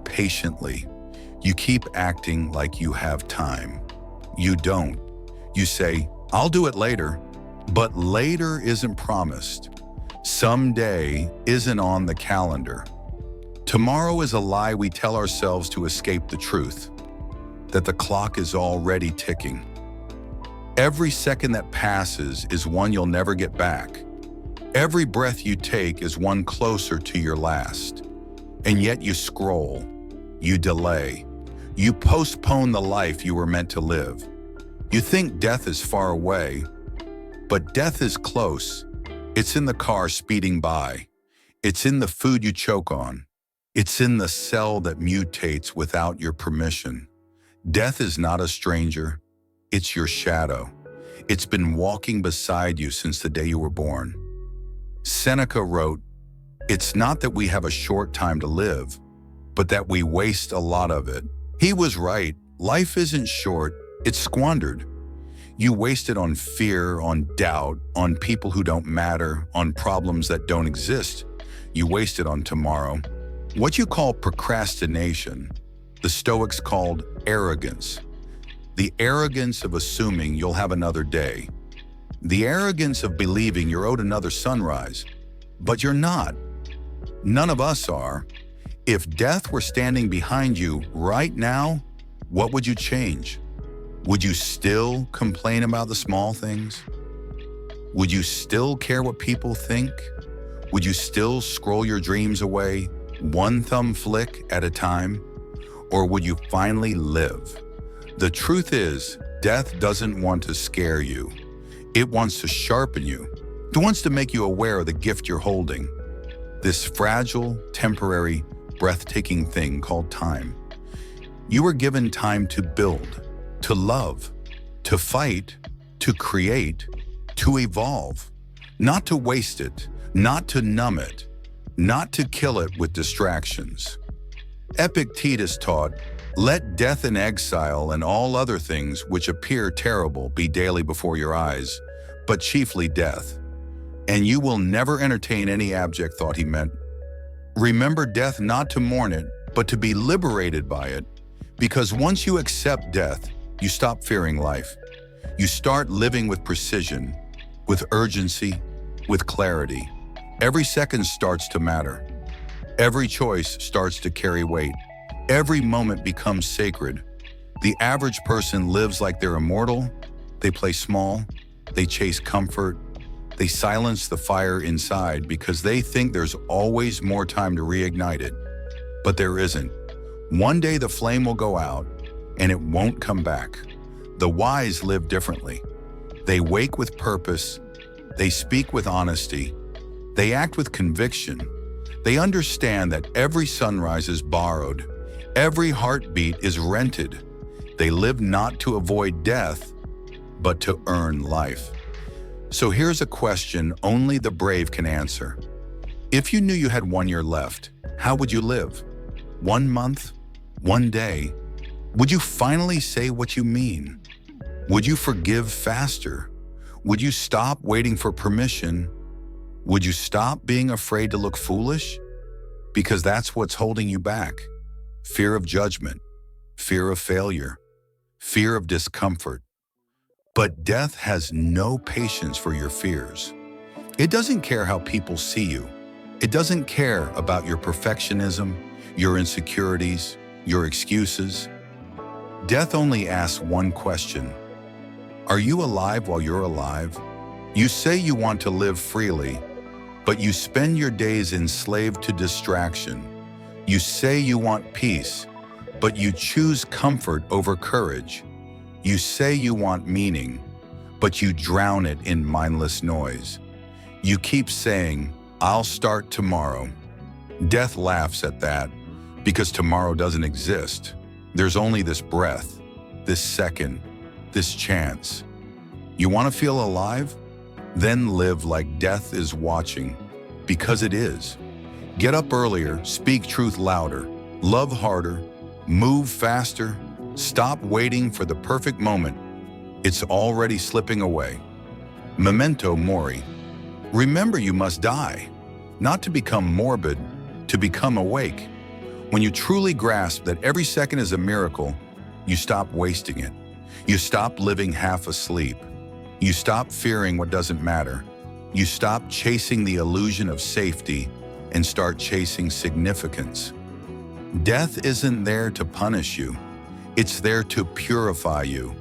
patiently. You keep acting like you have time. You don't. You say, I'll do it later. But later isn't promised. Someday isn't on the calendar. Tomorrow is a lie we tell ourselves to escape the truth, that the clock is already ticking. Every second that passes is one you'll never get back. Every breath you take is one closer to your last. And yet you scroll, you delay, you postpone the life you were meant to live. You think death is far away, But death is close. It's in the car speeding by. It's in the food you choke on. It's in the cell that mutates without your permission. Death is not a stranger. It's your shadow. It's been walking beside you since the day you were born. Seneca wrote, "It's not that we have a short time to live, but that we waste a lot of it." He was right. Life isn't short, it's squandered. You waste it on fear, on doubt, on people who don't matter, on problems that don't exist. You waste it on tomorrow. What you call procrastination, the Stoics called arrogance. The arrogance of assuming you'll have another day. The arrogance of believing you're owed another sunrise. But you're not. None of us are. If death were standing behind you right now, what would you change? Would you still complain about the small things? Would you still care what people think? Would you still scroll your dreams away, one thumb flick at a time? Or would you finally live? The truth is, death doesn't want to scare you. It wants to sharpen you. It wants to make you aware of the gift you're holding. This fragile, temporary, breathtaking thing called time. You were given time to build, to love, to fight, to create, to evolve. Not to waste it, not to numb it, not to kill it with distractions. Epictetus taught, "Let death and exile and all other things which appear terrible be daily before your eyes, but chiefly death. And you will never entertain any abject thought," he meant. Remember death not to mourn it, but to be liberated by it, because once you accept death, you stop fearing life. You start living with precision, with urgency, with clarity. Every second starts to matter. Every choice starts to carry weight. Every moment becomes sacred. The average person lives like they're immortal. They play small. They chase comfort. They silence the fire inside because they think there's always more time to reignite it. But there isn't. One day the flame will go out, and it won't come back. The wise live differently. They wake with purpose. They speak with honesty. They act with conviction. They understand that every sunrise is borrowed. Every heartbeat is rented. They live not to avoid death, but to earn life. So here's a question only the brave can answer. If you knew you had 1 year left, how would you live? 1 month? 1 day? Would you finally say what you mean? Would you forgive faster? Would you stop waiting for permission? Would you stop being afraid to look foolish? Because that's what's holding you back. Fear of judgment, fear of failure, fear of discomfort. But death has no patience for your fears. It doesn't care how people see you. It doesn't care about your perfectionism, your insecurities, your excuses. Death only asks one question. Are you alive while you're alive? You say you want to live freely, but you spend your days enslaved to distraction. You say you want peace, but you choose comfort over courage. You say you want meaning, but you drown it in mindless noise. You keep saying, "I'll start tomorrow." Death laughs at that because tomorrow doesn't exist. There's only this breath, this second, this chance. You want to feel alive? Then live like death is watching, because it is. Get up earlier, speak truth louder, love harder, move faster, stop waiting for the perfect moment. It's already slipping away. Memento mori. Remember you must die, not to become morbid, to become awake. When you truly grasp that every second is a miracle, you stop wasting it. You stop living half asleep. You stop fearing what doesn't matter. You stop chasing the illusion of safety and start chasing significance. Death isn't there to punish you. It's there to purify you,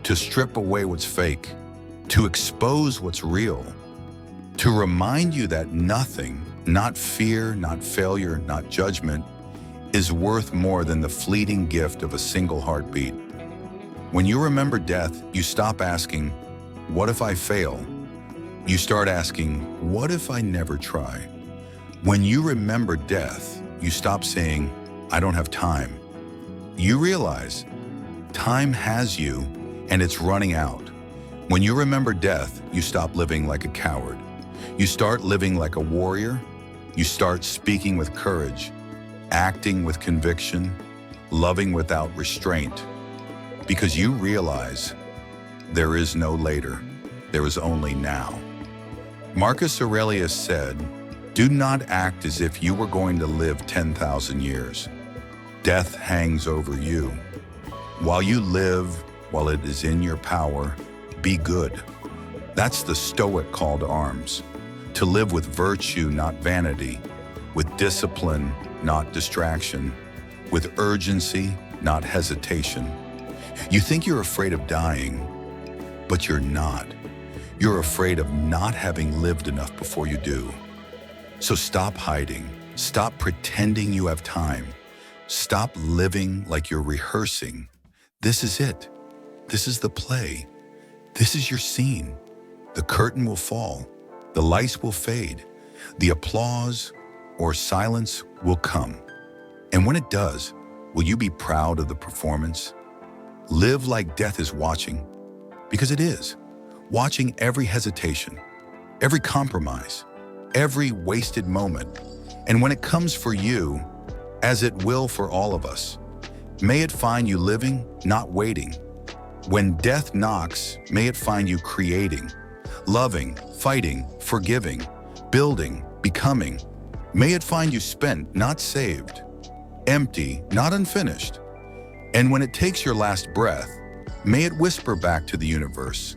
to strip away what's fake, to expose what's real, to remind you that nothing, not fear, not failure, not judgment, is worth more than the fleeting gift of a single heartbeat. When you remember death, you stop asking, "What if I fail?" You start asking, what if I never try? When you remember death, you stop saying, I don't have time. You realize time has you and it's running out. When you remember death, you stop living like a coward. You start living like a warrior. You start speaking with courage, acting with conviction, loving without restraint, because you realize there is no later, there is only now. Marcus Aurelius said, do not act as if you were going to live 10,000 years. Death hangs over you. While you live, while it is in your power, be good. That's the Stoic call to arms. To live with virtue, not vanity, with discipline, not distraction, with urgency, not hesitation. You think you're afraid of dying, but you're not. You're afraid of not having lived enough before you do. So stop hiding. Stop pretending you have time. Stop living like you're rehearsing. This is it. This is the play. This is your scene. The curtain will fall. The lights will fade. The applause or silence will come. And when it does, will you be proud of the performance? Live like death is watching, because it is. Watching every hesitation, every compromise, every wasted moment. And when it comes for you, as it will for all of us, may it find you living, not waiting. When death knocks, may it find you creating, loving, fighting, forgiving, building, becoming. May it find you spent, not saved, empty, not unfinished. And when it takes your last breath, may it whisper back to the universe,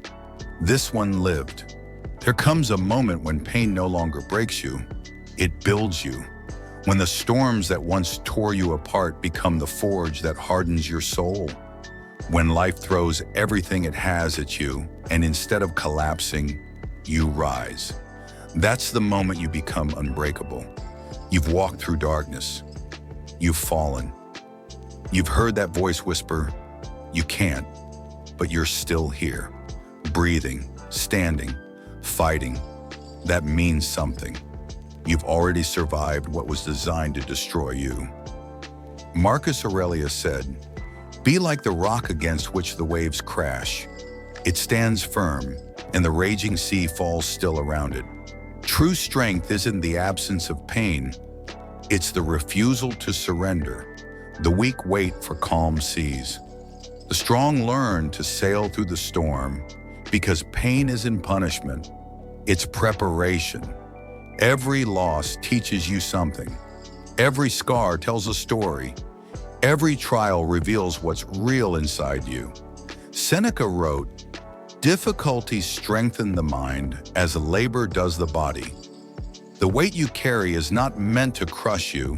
this one lived. There comes a moment when pain no longer breaks you, it builds you. When the storms that once tore you apart become the forge that hardens your soul. When life throws everything it has at you, and instead of collapsing, you rise. That's the moment you become unbreakable. You've walked through darkness. You've fallen. You've heard that voice whisper, you can't, but you're still here, breathing, standing, fighting. That means something. You've already survived what was designed to destroy you. Marcus Aurelius said, be like the rock against which the waves crash. It stands firm, and the raging sea falls still around it. True strength isn't the absence of pain, it's the refusal to surrender. The weak wait for calm seas. The strong learn to sail through the storm, because pain isn't punishment, it's preparation. Every loss teaches you something. Every scar tells a story. Every trial reveals what's real inside you. Seneca wrote, difficulties strengthen the mind as labor does the body. The weight you carry is not meant to crush you,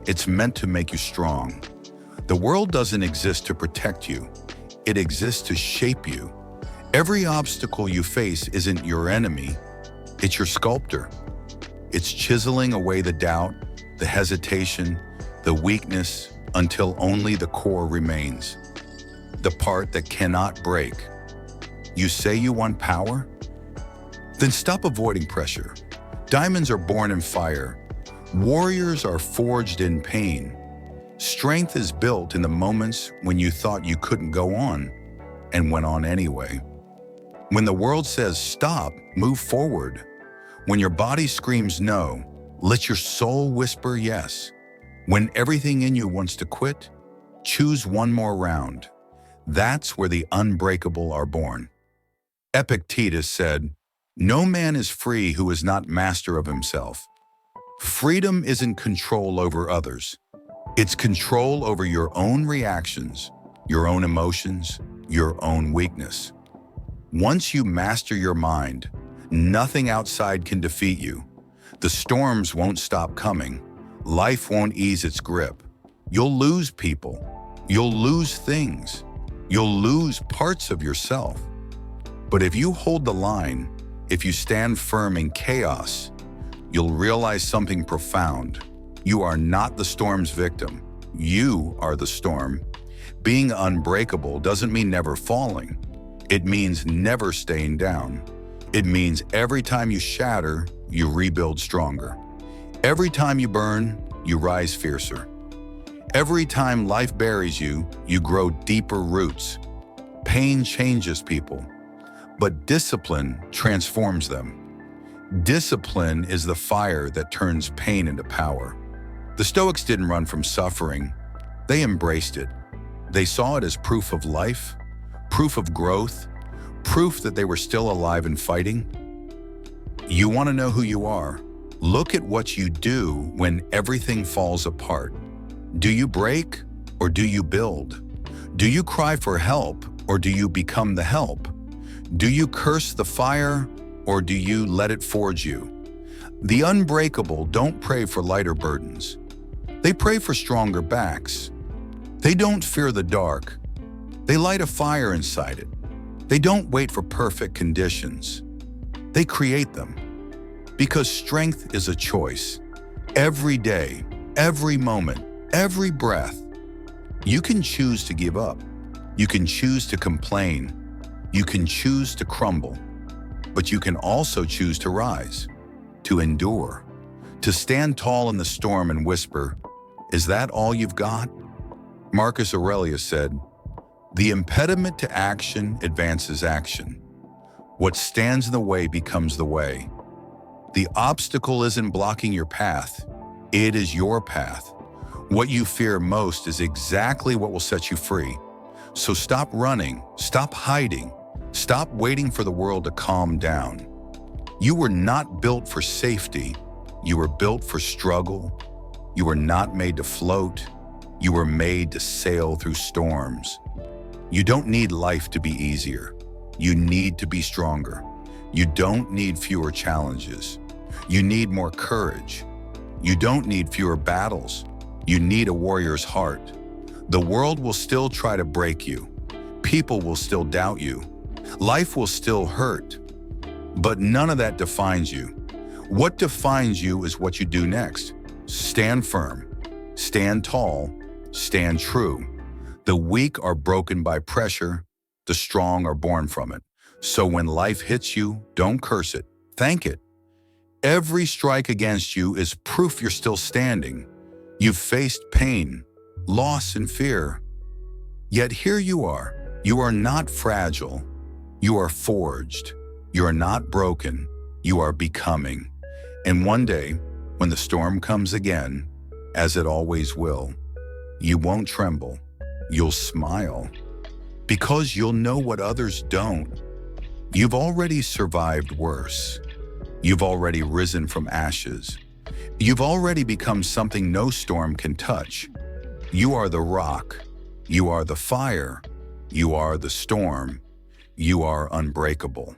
it's meant to make you strong. The world doesn't exist to protect you, it exists to shape you. Every obstacle you face isn't your enemy, it's your sculptor. It's chiseling away the doubt, the hesitation, the weakness, until only the core remains. The part that cannot break. You say you want power? Then stop avoiding pressure. Diamonds are born in fire. Warriors are forged in pain. Strength is built in the moments when you thought you couldn't go on and went on anyway. When the world says stop, move forward. When your body screams no, let your soul whisper yes. When everything in you wants to quit, choose one more round. That's where the unbreakable are born. Epictetus said, no man is free who is not master of himself. Freedom isn't control over others. It's control over your own reactions, your own emotions, your own weakness. Once you master your mind, nothing outside can defeat you. The storms won't stop coming. Life won't ease its grip. You'll lose people. You'll lose things. You'll lose parts of yourself. But if you hold the line, if you stand firm in chaos, you'll realize something profound. You are not the storm's victim. You are the storm. Being unbreakable doesn't mean never falling. It means never staying down. It means every time you shatter, you rebuild stronger. Every time you burn, you rise fiercer. Every time life buries you, you grow deeper roots. Pain changes people, but discipline transforms them. Discipline is the fire that turns pain into power. The Stoics didn't run from suffering. They embraced it. They saw it as proof of life, proof of growth, proof that they were still alive and fighting. You want to know who you are? Look at what you do when everything falls apart. Do you break or do you build? Do you cry for help or do you become the help? Do you curse the fire or do you let it forge you? The unbreakable don't pray for lighter burdens. They pray for stronger backs. They don't fear the dark. They light a fire inside it. They don't wait for perfect conditions. They create them. Because strength is a choice. Every day, every moment, every breath. You can choose to give up. You can choose to complain. You can choose to crumble. But you can also choose to rise, to endure, to stand tall in the storm and whisper, "Is that all you've got?" Marcus Aurelius said, "The impediment to action advances action. What stands in the way becomes the way." The obstacle isn't blocking your path. It is your path. What you fear most is exactly what will set you free. So stop running, stop hiding, stop waiting for the world to calm down. You were not built for safety. You were built for struggle. You were not made to float. You were made to sail through storms. You don't need life to be easier. You need to be stronger. You don't need fewer challenges. You need more courage. You don't need fewer battles. You need a warrior's heart. The world will still try to break you. People will still doubt you. Life will still hurt. But none of that defines you. What defines you is what you do next. Stand firm. Stand tall. Stand true. The weak are broken by pressure. The strong are born from it. So when life hits you, don't curse it. Thank it. Every strike against you is proof you're still standing. You've faced pain, loss, and fear. Yet here you are. You are not fragile. You are forged. You are not broken. You are becoming. And one day, when the storm comes again, as it always will, you won't tremble. You'll smile. Because you'll know what others don't. You've already survived worse. You've already risen from ashes. You've already become something no storm can touch. You are the rock. You are the fire. You are the storm. You are unbreakable.